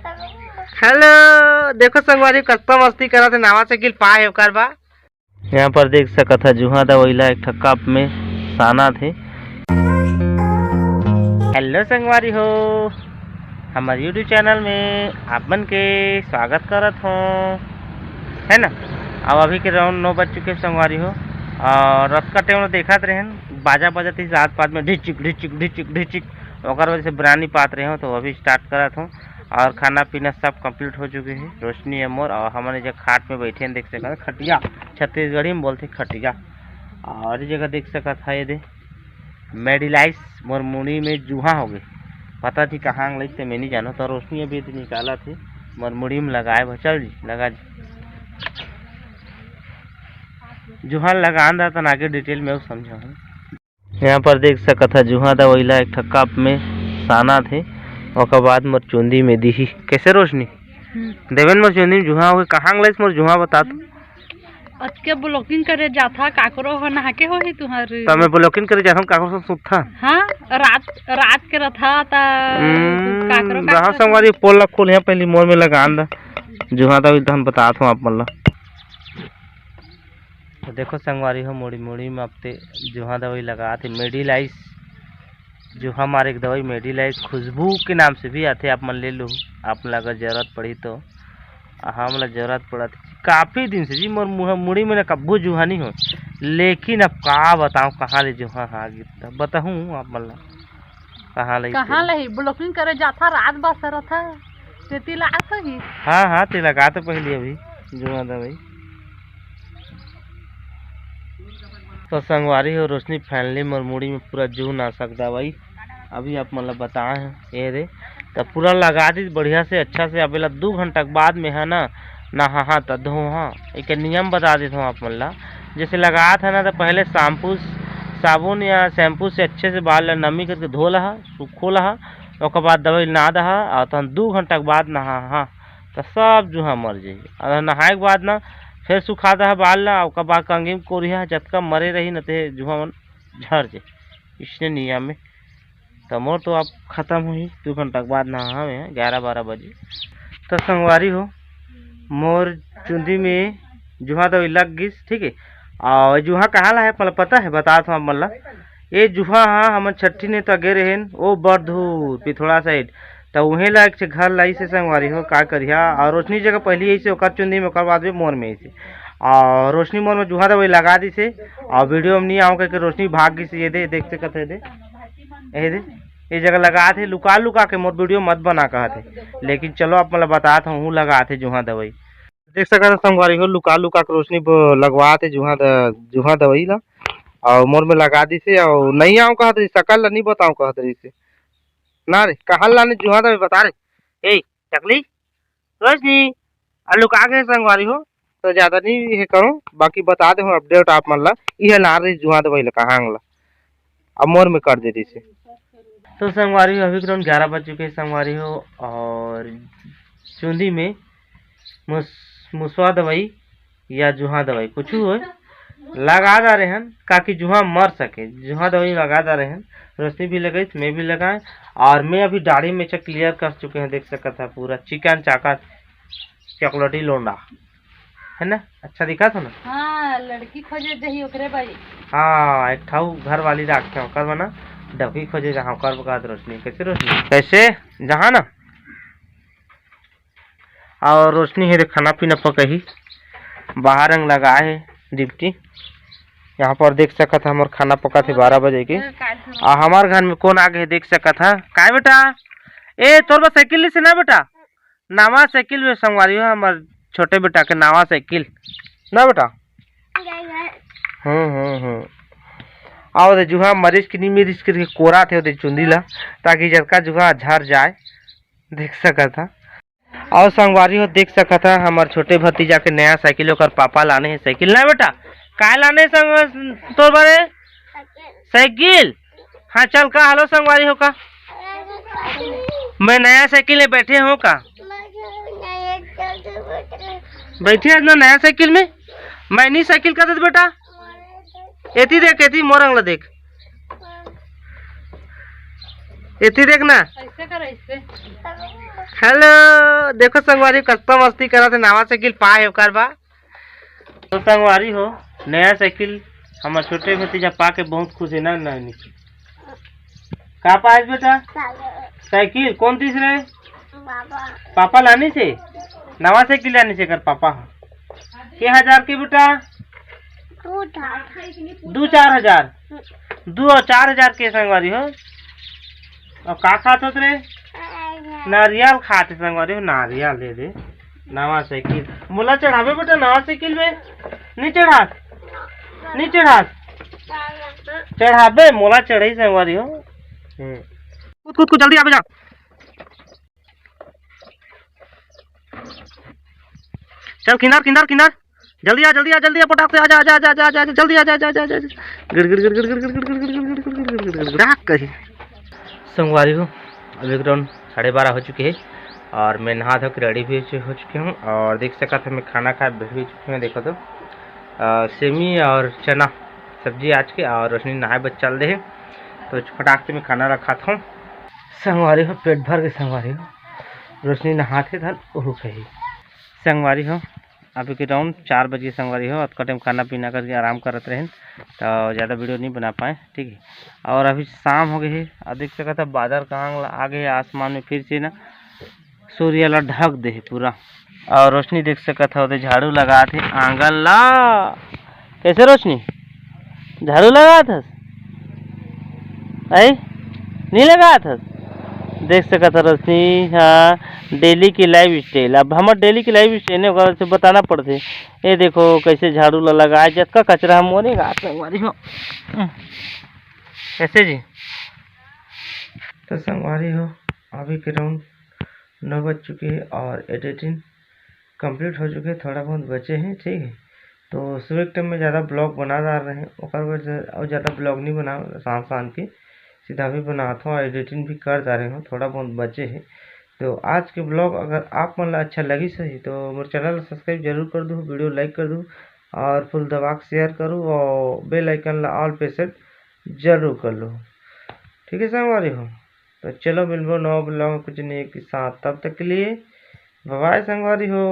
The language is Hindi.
हेलो, देखो संगवारी कस्ता मस्ती करा थे नावा साइकिल पाए ओकर बा। यहाँ पर देख सका था जुहा दवैला एक कप में साना थे। हेलो संगवारी हो, हमारे यूट्यूब चैनल में आप मन के स्वागत करत हो, है ना। अब अभी के राउंड 9 बज चुके संगवारी हो और रात का टाइम देखा रहन बाजा बजत ही रात पात में ढिचिक ढिचिक ढिचिक ढिचिक ओकर वजह से बिरयानी पात रहे हो। तो अभी स्टार्ट करत हूँ और खाना पीना सब कंप्लीट हो चुके हैं। रोशनी है मोर और हमारे जगह खाट में बैठे हैं, देख सकते खटिया, छत्तीसगढ़ी में बोलते खटिया। और इस जगह देख सका था ये दे मेडिलाइस मोर मुड़ी में जुहा हो गए, पता थी कहाँ लगी थे मैं नहीं जानो। तो रोशनी अभी तो निकाला थे मोर मुड़ी में लगाए, चल जी लगा जी जुहा लगा अंदा तो आगे डिटेल में समझा हूँ। यहाँ पर देख सका था जुहा दवैला एक कप में साना थे और बाद मोर चुंदी में दी। कैसे रोशनी देवन मोर चुंदी में जुहा हो कहाँ लइस मोर जुहा बता तू। आज के ब्लॉकिंग करे जाथा काकरो हो नहा के हो ही तुम्हारे तो मैं ब्लॉकिंग करे जाता हूं काकरो से सुथा। हां रात के रथा ता काकरो जहां संगवारी पोल खोल है पहले मोर में लगा अंदा जुहा दा इधन बतात हूं आप मन ला। तो देखो संगवारी हो मोड़ी मोड़ी में अपते जुहा दवाई लगा थे मेडिलाइस जुहा मारे एक दवाई मेडिलाइस खुशबू के नाम से भी आते, आप मन ले लो आप अगर जरूरत पड़ी तो। हम ला जरूरत पड़ा थी काफ़ी दिन से जी मोर मुड़ी में कब्बू जुहा नहीं हो, लेकिन अब का बताऊँ कहाँ ले जुहा हाँ गिरता बताऊँ आप मन ला कहाँ ले ब्लॉकिंग करे जाता रात बसर था तेती लगा सही। हाँ ते लगा तो पहले अभी जुहा दवाई। तो संगवारी हो रोशनी फैमिली मोर मुड़ी में पूरा जू ना सकता भाई। अभी आप मतलब बताए हैं ये रे तो पूरा लगा दी बढ़िया से अच्छा से। अभी 2 घंटा के बाद में है ना नहा तो धो। हाँ एक नियम बता देता हूँ आप मतलब जैसे लगा था ना तो पहले साबुन या शैम्पू से अच्छे से बाल नमी करके धो लहा सूखो लहा और बाद दवाई ना दहा और तो 2 घंटा के बाद नहा। हाँ तो सब जुहा मर जाइए और नहाए के बाद ना फिर सुखा दहा बाल ला और बाद कंगी में कोरिया जतका मरे रही न ते जुहा मन झड़ जाए इसने नियम में। तो मोर तो आप ख़त्म हुई 2 घंटा के बाद नहा में 11-12 बजे। तो संगवारी हो मोर चुंदी में जुहा दवाई लग गई ठीक है। और जुहा कहाँ ला है मतलब पता है बता था मतलब ये जुहा हाँ हम छठी ने तो गे रहे वो बरधूर पिथोड़ा साइड तो वहीं ला एक घर लाई से संगवारी हो का करिया। और रोशनी जगह पहले ऐसे ओकर चुंदी में ओकर बाद में मोर में ऐसे और रोशनी मोर में जुहा दवाई लगा दी से और वीडियो में नहीं आऊँ करके रोशनी भाग गई से। ये दे देख से कहते दे ये जगह लगा थे लुका के मोर वीडियो मत बना कहा थे, लेकिन चलो आप मतलब बताता हूँ लगा थे जुहा दवाई। देख सका था संगवारी हो लुका के रोशनी लगवा थे जुहा दवाई ला और मोर में लगा दी से और नहीं आऊँ कहा थे सकल ला नहीं बताऊँ कहा थे इसे ना रे कहाँ लाने जुहा दवाई बता रे। ए टकली रोशनी लुका के संगवारी हो तो ज्यादा नहीं है करो बाकी बता दे अपडेट आप मन ला ये ला रही जुहा दवाई ला कहाँ ला अब मोर में कर दे रही से। तो संगवारी हो अभी ग्राउंड 11 बज चुके हैं संगवारी हो और चूंदी में मुसवा दवाई या जुहा दवाई कुछ हो लगा जा रहे हैं ताकि जुहा मर सके। जुहा दवाई लगा जा रहे हैं, रोशनी भी लगाई मैं भी लगाए और मैं अभी दाढ़ी में से क्लियर कर चुके हैं। देख सका था पूरा चिकन चाका चॉकलेटी लोंडा है ना, अच्छा दिखा था ना। हाँ लड़की खोजे दही ओकरे भाई। हाँ एक ठाऊ घर वाली रखे होकर बना डबकी खोजे जहाँ कर बका रोशनी कैसे कैसे जहाँ ना। और रोशनी है खाना पीना पकही बाहर रंग लगाए है डिप्टी। यहाँ पर देख सका था हमारे खाना पका थे 12 बजे के और हमारे घर में कौन आ गए देख सका था का बेटा ए तोर साइकिल से ना बेटा नावा साइकिल में संगवारी हो हमारे छोटे बेटा के नावा साइकिल ना बेटा। आओ दे जुहा मरीज की नहीं मरीज करके कोरा थे उधर चुंदी ला ताकि जरका जुहा झड़ जाए देख सका था। और संगवारी हो देख सका था हमारे छोटे भतीजा के नया साइकिल ओकर पापा लाने हैं साइकिल ना बेटा काय लाने संग तोर बारे साइकिल। हाँ चल का हेलो संगवारी हो का मैं नया साइकिल में बैठे हो का बैठे ना नया साइकिल में मैं नहीं साइकिल का दे बेटा एती देख एती मोरंग ला देख इतनी देखना। ऐसे कर ऐसे। हेलो देखो संगवारी कस्ता मस्ती करा थे नवा साइकिल पाए ओकर बा। तो संगवारी हो नया साइकिल हमारे छोटे भतीजा पा के बहुत खुश है ना नीचे। कहाँ पाए बेटा साइकिल कौन तीसरे पापा लानी से नवा साइकिल लानी से कर पापा के हजार की बेटा 2-4 हजार 2 और 4 हजार के संगवारी हो। और का खाते रे नारियल खाते संगवारी हो नारियल दे दे नवा साइकिल मोला चढ़ावे बेटा नवा साइकिल में नहीं चढ़ा चढ़ावे मोला चढ़ाई संगवारी हो। कूद जल्दी आवे जा। चल किनार जल्दी आ पटाख से आजा जल्दी आ कही संगवारी हो। अभी ग्राउंड 12:30 हो चुके हैं और मैं नहा धो के रेडी भी हो चुके हूँ और देख सका था मैं खाना खा बैठ भी चुके हैं। देखो तो सेमी और चना सब्जी आज के और रोशनी नहाए बच चल रहे तो फटाक से मैं खाना रखा था संगवारी हो पेट भर के संगवारी हो। रोशनी नहाते धन ओह कही संगवारी हो। अभी के राउंड 4 बजे संगवारी हो अतका टाइम खाना पीना करके आराम करते रहे तो ज़्यादा वीडियो नहीं बना पाए ठीक है। और अभी शाम हो गई है और देख सका था बादल कहाँ आ गए आसमान में फिर से ना सूर्य ला ढक दे पूरा। और रोशनी देख सका था उधर झाड़ू लगा थे आंगन ला कैसे रोशनी झाड़ू लगा था नहीं लगा था देख सका था रोशनी। हाँ डेली की लाइफ स्टाइल अब हमारे डेली की लाइफ स्टाइल है ओकरा से बताना पड़ते। ये देखो कैसे झाड़ू लगाए जतका कचरा हम मोरेगा संगवारी हो कैसे जी। तो संगवारी हो अभी के राउंड 9 बज चुके हैं और एडिटिंग कंप्लीट हो चुके हैं थोड़ा बहुत बचे हैं ठीक है। तो सुबह के टाइम में ज़्यादा ब्लॉग बना जा रहे हैं और ज़्यादा ब्लॉग नहीं बना शाम के सीधा भी बनाता हूँ एडिटिंग भी कर जा रहे हूँ थोड़ा बहुत बचे हैं। तो आज के ब्लॉग अगर आप मन अच्छा लगी सही तो मेरे चैनल सब्सक्राइब जरूर कर दूँ वीडियो लाइक कर दूँ और फुल दबा के शेयर करूँ और बेल आइकन ला ऑल पे सेट जरूर कर लो ठीक है संगवारी हो। तो चलो मिलबो नौ ब्लॉग कुछ नहीं के साथ तब तक के लिए बाय संगवारी हो।